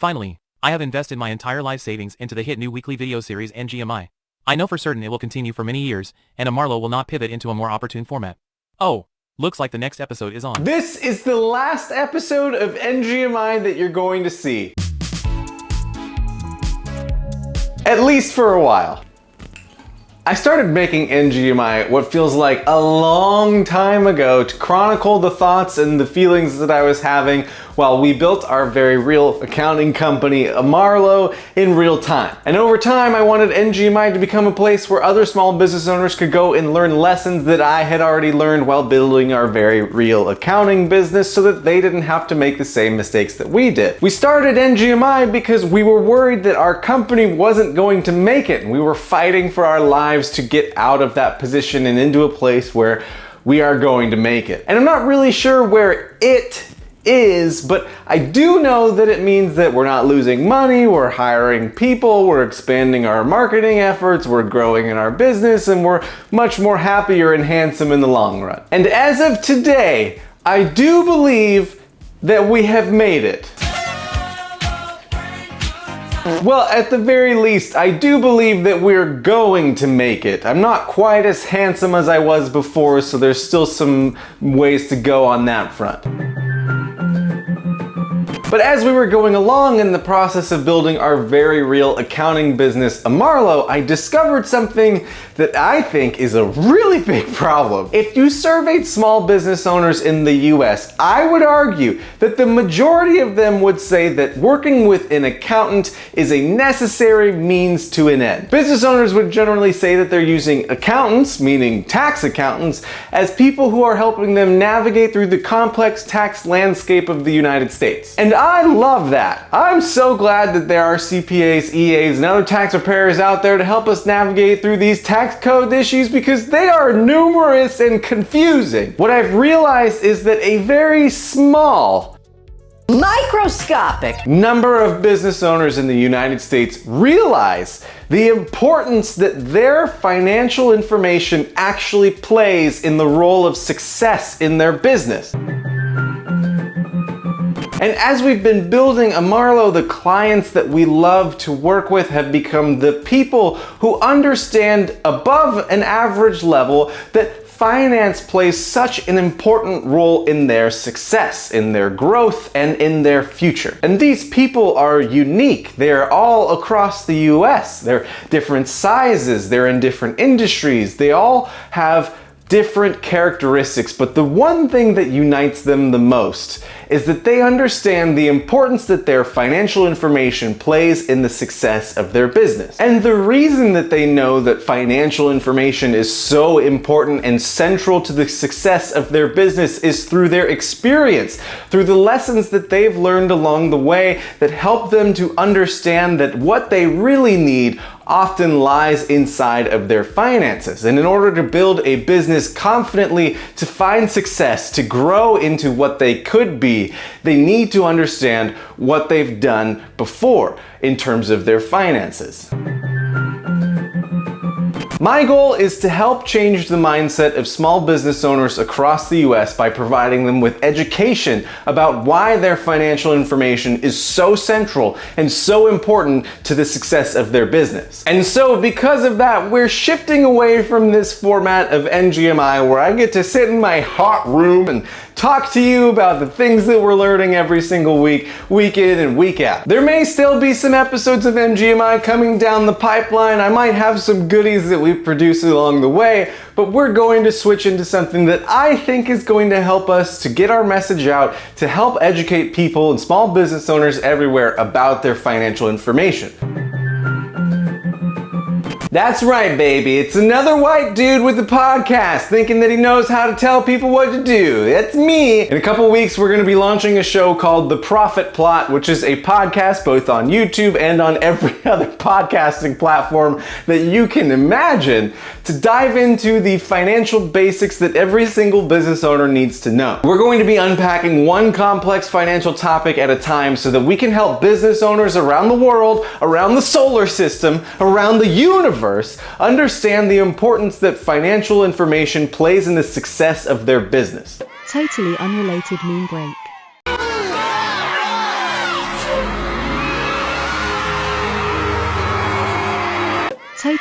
Finally, I have invested my entire life savings into the hit new weekly video series NGMI. I know for certain it will continue for many years, and Amarlo will not pivot into a more opportune format. Oh, looks like the next episode is on. This is the last episode of NGMI that you're going to see. At least for a while. I started making NGMI what feels like a long time ago to chronicle the thoughts and the feelings that I was having while we built our very real accounting company, Amarlo, in real time. And over time, I wanted NGMI to become a place where other small business owners could go and learn lessons that I had already learned while building our very real accounting business so that they didn't have to make the same mistakes that we did. We started NGMI because we were worried that our company wasn't going to make it. We were fighting for our lives to get out of that position and into a place where we are going to make it. And I'm not really sure where it is, but I do know that it means that we're not losing money, we're hiring people, we're expanding our marketing efforts, we're growing in our business, and we're much more happier and handsome in the long run. And as of today, I do believe that we have made it. Well, at the very least, I do believe that we're going to make it. I'm not quite as handsome as I was before, so there's still some ways to go on that front. But as we were going along in the process of building our very real accounting business, Amarlo, I discovered something that I think is a really big problem. If you surveyed small business owners in the US, I would argue that the majority of them would say that working with an accountant is a necessary means to an end. Business owners would generally say that they're using accountants, meaning tax accountants, as people who are helping them navigate through the complex tax landscape of the United States. And I love that. I'm so glad that there are CPAs, EAs, and other tax preparers out there to help us navigate through these tax code issues because they are numerous and confusing. What I've realized is that a very small, microscopic number of business owners in the United States realize the importance that their financial information actually plays in the role of success in their business. And as we've been building Amarlo, the clients that we love to work with have become the people who understand above an average level that finance plays such an important role in their success, in their growth, and in their future. And these people are unique. They're all across the US. They're different sizes. They're in different industries. They all have different characteristics, but the one thing that unites them the most is that they understand the importance that their financial information plays in the success of their business. And the reason that they know that financial information is so important and central to the success of their business is through their experience, through the lessons that they've learned along the way that help them to understand that what they really need often lies inside of their finances. And in order to build a business confidently, to find success, to grow into what they could be, they need to understand what they've done before in terms of their finances. My goal is to help change the mindset of small business owners across the US by providing them with education about why their financial information is so central and so important to the success of their business. And so because of that, we're shifting away from this format of NGMI where I get to sit in my hot room and talk to you about the things that we're learning every single week, week in and week out. There may still be some episodes of NGMI coming down the pipeline. I might have some goodies that we produce along the way, but we're going to switch into something that I think is going to help us to get our message out, to help educate people and small business owners everywhere about their financial information. That's right, baby. It's another white dude with a podcast thinking that he knows how to tell people what to do. That's me. In a couple weeks, we're going to be launching a show called The Profit Plot, which is a podcast both on YouTube and on every other podcasting platform that you can imagine to dive into the financial basics that every single business owner needs to know. We're going to be unpacking one complex financial topic at a time so that we can help business owners around the world, around the solar system, around the universe, understand the importance that financial information plays in the success of their business. Totally unrelated meme break.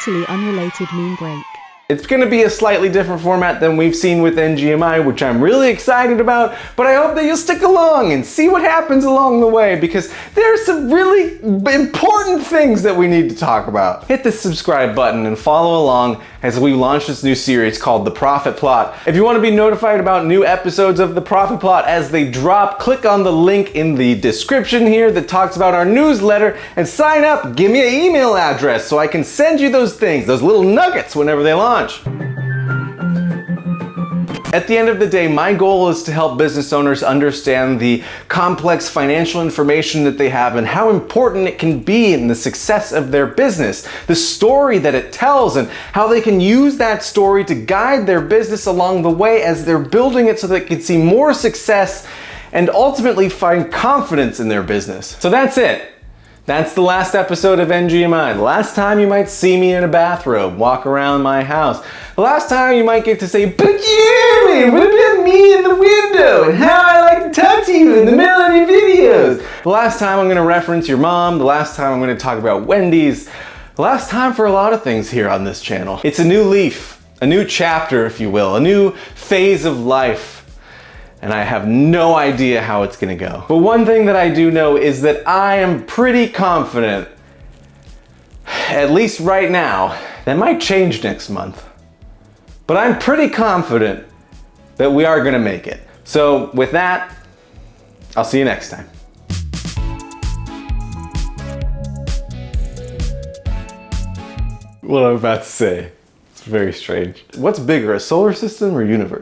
Totally unrelated meme break. It's going to be a slightly different format than we've seen with NGMI, which I'm really excited about, but I hope that you'll stick along and see what happens along the way, because there are some really important things that we need to talk about. Hit the subscribe button and follow along as we launch this new series called The Profit Plot. If you want to be notified about new episodes of The Profit Plot as they drop, click on the link in the description here that talks about our newsletter and sign up. Give me an email address so I can send you those things, those little nuggets whenever they launch. At the end of the day, my goal is to help business owners understand the complex financial information that they have and how important it can be in the success of their business, the story that it tells, and how they can use that story to guide their business along the way as they're building it so they can see more success and ultimately find confidence in their business. So that's it. That's the last episode of NGMI. The last time you might see me in a bathrobe, walk around my house. The last time you might get to say, "But Jeremy, what about me in the window and how I like to talk to you in the middle of your videos?" The last time I'm going to reference your mom. The last time I'm going to talk about Wendy's. The last time for a lot of things here on this channel. It's a new leaf, a new chapter, if you will, a new phase of life. And I have no idea how it's gonna go. But one thing that I do know is that I am pretty confident, at least right now, that might change next month. But I'm pretty confident that we are gonna make it. So with that, I'll see you next time. What I'm about to say, it's very strange. What's bigger, a solar system or universe?